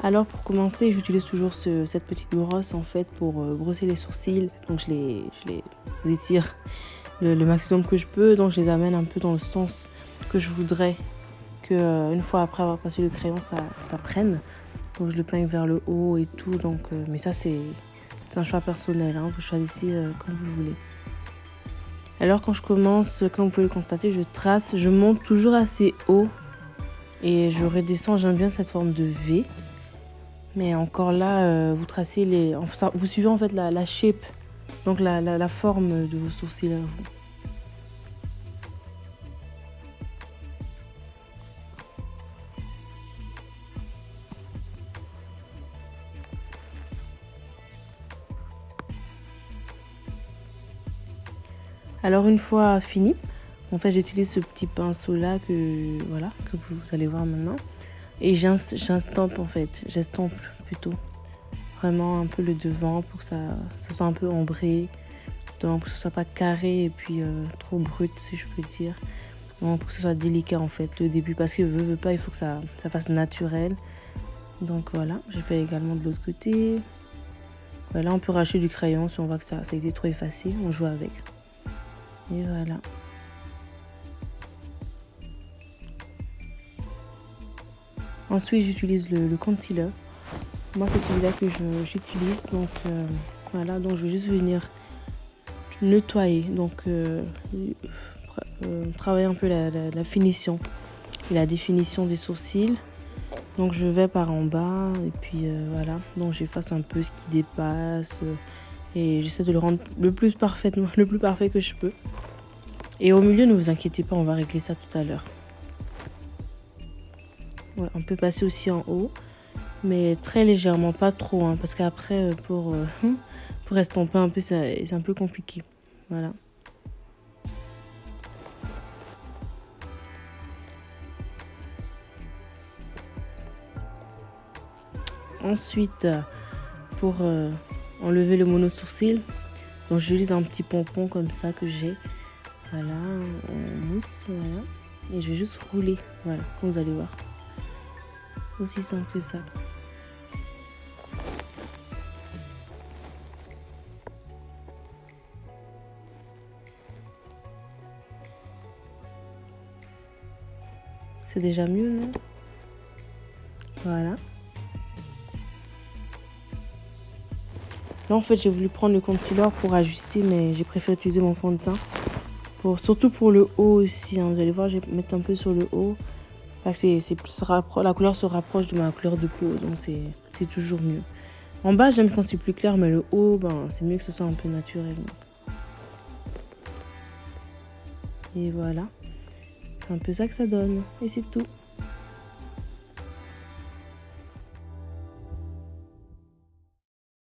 Alors pour commencer, j'utilise toujours cette petite brosse en fait pour brosser les sourcils. Donc je les étire le maximum que je peux. Donc je les amène un peu dans le sens que je voudrais que une fois après avoir passé le crayon, ça prenne. Donc je le peigne vers le haut et tout. Donc, mais ça c'est un choix personnel, hein. Vous choisissez comme vous voulez. Alors quand je commence, comme vous pouvez le constater, je trace, je monte toujours assez haut et je redescends. J'aime bien cette forme de V. Mais encore là, vous tracez vous suivez en fait la shape, donc la forme de vos sourcils à vous. Alors une fois fini, en fait j'utilise ce petit pinceau là que vous allez voir maintenant et j'estompe en fait, j'estompe plutôt vraiment un peu le devant pour que ça soit un peu ombré, donc pour que ce soit pas carré et puis trop brut si je peux dire, donc pour que ce soit délicat en fait le début parce que veut pas, il faut que ça fasse naturel. Donc voilà, j'ai fait également de l'autre côté. Voilà, on peut racheter du crayon si on voit que ça a été trop effacé, on joue avec. Et voilà. Ensuite, j'utilise le concealer. Moi, c'est celui-là que j'utilise. Donc voilà, donc je vais juste venir nettoyer. Donc travailler un peu la finition et la définition des sourcils. Donc je vais par en bas et puis voilà. Donc j'efface un peu ce qui dépasse et j'essaie de le rendre le plus parfait que je peux. Et au milieu, ne vous inquiétez pas, on va régler ça tout à l'heure. Ouais, on peut passer aussi en haut, mais très légèrement, pas trop, hein, parce qu'après, pour estomper un peu, c'est un peu compliqué. Voilà. Ensuite, pour enlever le mono-sourcil, donc j'utilise un petit pompon comme ça que j'ai. Voilà, en mousse, voilà. Et je vais juste rouler, voilà, comme vous allez voir. Aussi simple que ça. C'est déjà mieux, non? Voilà. Là, en fait, j'ai voulu prendre le concealer pour ajuster, mais j'ai préféré utiliser mon fond de teint. Surtout pour le haut aussi, hein. Vous allez voir, je vais mettre un peu sur le haut. Là, la couleur se rapproche de ma couleur de peau, donc c'est toujours mieux. En bas, j'aime quand c'est plus clair, mais le haut, c'est mieux que ce soit un peu naturel. Et voilà. C'est un peu ça que ça donne. Et c'est tout.